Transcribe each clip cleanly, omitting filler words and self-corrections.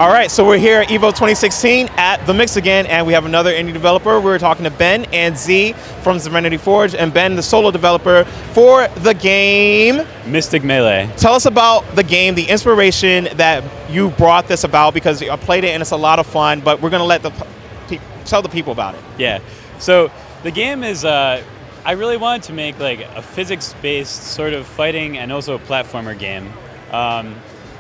All right, so we're here at EVO 2016 at The Mix again, and we have another indie developer. We're talking to Ben and Z from Serenity Forge, and Ben, the solo developer for the game Mystic Melee. Tell us about the game, the inspiration that you brought this about, because I played it and it's a lot of fun, but we're going to let tell the people about it. Yeah, so the game is, I really wanted to make like a physics-based sort of fighting and also a platformer game.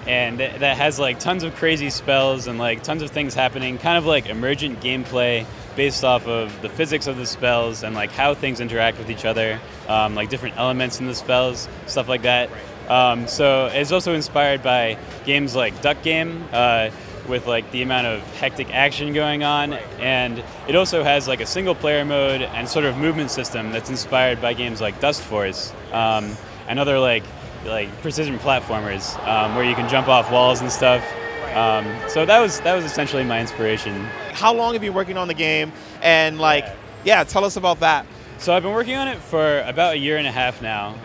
And that has like tons of crazy spells and like tons of things happening, kind of like emergent gameplay based off of the physics of the spells and like how things interact with each other, like different elements in the spells, stuff like that. So it's also inspired by games like Duck Game, with like the amount of hectic action going on, and it also has like a single player mode and sort of movement system that's inspired by games like Dust Force, and other like precision platformers, where you can jump off walls and stuff. So that was essentially my inspiration. How long have you been working on the game? And tell us about that. So I've been working on it for about 1.5 years now.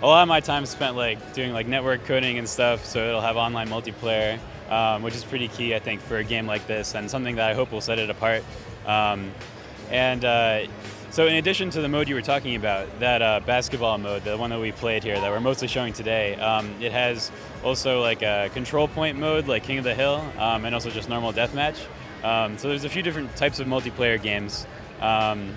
A lot of my time spent like doing like network coding and stuff, so it'll have online multiplayer, which is pretty key, I think, for a game like this, and something that I hope will set it apart. So in addition to the mode you were talking about, that basketball mode, the one that we played here that we're mostly showing today, it has also like a control point mode like King of the Hill, and also just normal deathmatch. So there's a few different types of multiplayer games. And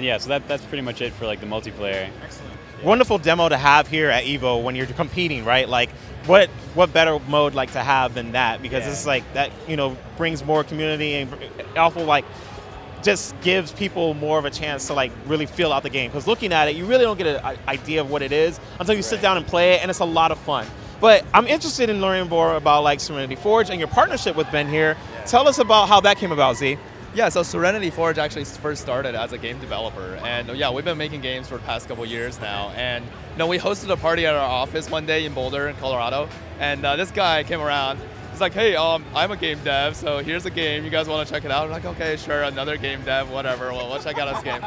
yeah, so that's pretty much it for like the multiplayer. Excellent. Yeah. Wonderful demo to have here at EVO when you're competing, right? Like what better mode like to have than that? Because it's like that, brings more community and also like just gives people more of a chance to like really feel out the game, because looking at it you really don't get an idea of what it is until you sit down and play it, and it's a lot of fun. But I'm interested in learning more about like Serenity Forge and your partnership with Ben here. Tell us about how that came about, Z. Yeah, so Serenity Forge actually first started as a game developer, and yeah, we've been making games for the past couple years now. And we hosted a party at our office one day in Boulder, in Colorado, and this guy came around. He's like, hey, I'm a game dev, so here's a game. You guys want to check it out? I'm like, okay, sure, another game dev, whatever. Well, we'll check out this game.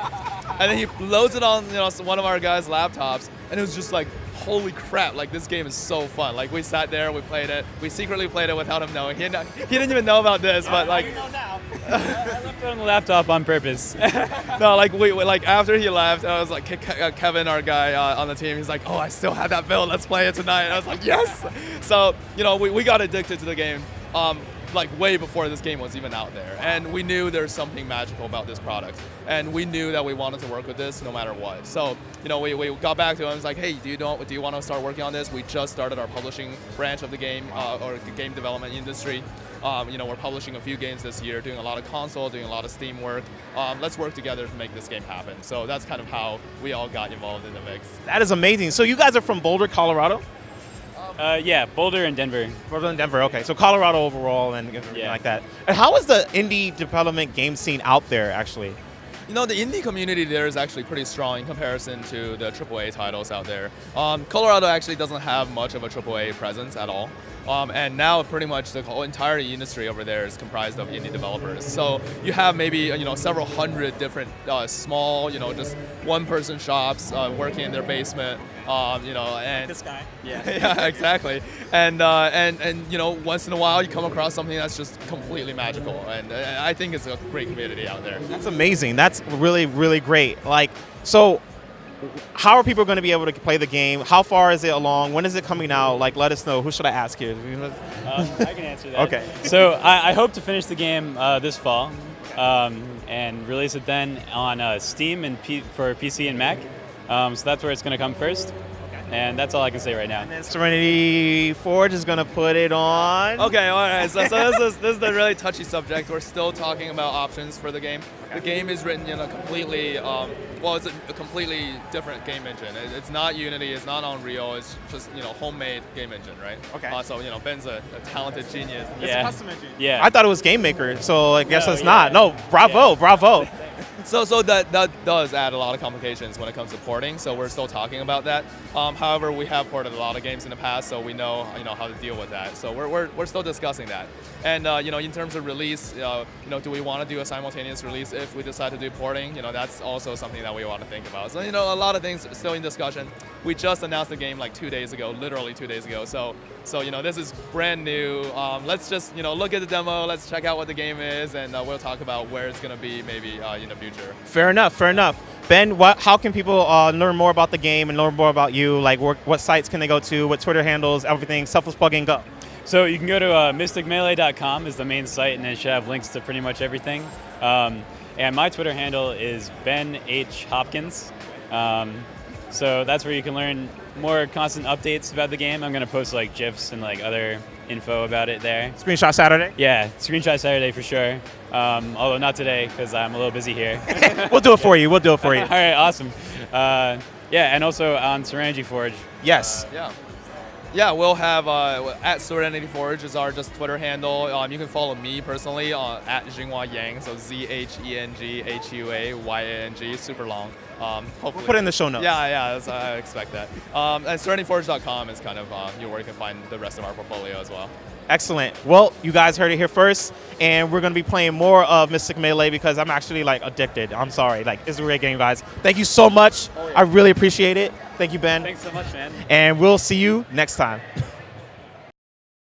And then he loads it on one of our guys' laptops, and it was just like, holy crap, like this game is so fun. Like we sat there, we played it. We secretly played it without him knowing. He didn't even know about this, but like. I left it on the laptop on purpose. No, like we after he left, I was like, Kevin, our guy on the team, he's like, oh, I still have that build. Let's play it tonight. And I was like, yes. So we got addicted to the game. Like way before this game was even out there, and we knew there's something magical about this product, and we knew that we wanted to work with this no matter what. So we got back to him and was like, hey, do you want to start working on this? We just started our publishing branch of the game, or the game development industry. We're publishing a few games this year, doing a lot of console, doing a lot of Steam work. Let's work together to make this game happen. So that's kind of how we all got involved in the mix. That is amazing. So you guys are from Boulder, Colorado? Yeah, Boulder and Denver. Boulder and Denver, okay. So Colorado overall and everything like that. And how is the indie development game scene out there, actually? The indie community there is actually pretty strong in comparison to the AAA titles out there. Colorado actually doesn't have much of a AAA presence at all. And now pretty much the whole entire industry over there is comprised of indie developers. So you have maybe several hundred different small, just one-person shops working in their basement. And this guy. Yeah, yeah, exactly. And once in a while you come across something that's just completely magical, and I think it's a great community out there. That's amazing. That's really, really great. So how are people going to be able to play the game? How far is it along? When is it coming out? Let us know. Who should I ask here? I can answer that. Okay. So I hope to finish the game this fall, and release it then on Steam and for PC and Mac. So that's where it's going to come first. And that's all I can say right now. And then Serenity Forge is going to put it on. Okay, all right. So this is the really touchy subject. We're still talking about options for the game. Okay. The game is written in a completely, it's a completely different game engine. It's not Unity. It's not Unreal. It's just homemade game engine, right? Okay. So Ben's a talented genius. It's a custom engine. Yeah. I thought it was Game Maker, so I guess it's not. No, bravo, bravo. So that does add a lot of complications when it comes to porting. So we're still talking about that. However, we have ported a lot of games in the past, so we know how to deal with that. So we're still discussing that. And in terms of release, do we want to do a simultaneous release if we decide to do porting? That's also something that we want to think about. So a lot of things still in discussion. We just announced the game like 2 days ago, literally 2 days ago. So So this is brand new. Let's just look at the demo. Let's check out what the game is, and we'll talk about where it's gonna be maybe in the future. Fair enough. Fair enough. Ben, how can people learn more about the game and learn more about you? Like, what sites can they go to? What Twitter handles? Everything. Selfless plugin. Go. So you can go to mysticmelee.com is the main site, and it should have links to pretty much everything. And my Twitter handle is Ben H. Hopkins. So that's where you can learn more constant updates about the game. I'm going to post like GIFs and like other info about it there. Screenshot Saturday? Yeah, Screenshot Saturday for sure. Although not today because I'm a little busy here. We'll do it for you. We'll do it for you. All right, awesome. Yeah, and also on Serenity Forge. Yes. Yeah, we'll have at Serenity Forge is our just Twitter handle. You can follow me personally at Xinghua Yang, so ZhenGhuaYang, super long. Hopefully. We'll put it in the show notes. Yeah, I expect that. And serenityforge.com is kind of where you can find the rest of our portfolio as well. Excellent. Well, you guys heard it here first, and we're going to be playing more of Mystic Melee because I'm actually like addicted. I'm sorry. Like, it's a great game, guys. Thank you so much. I really appreciate it. Thank you, Ben. Thanks so much, man. And we'll see you next time.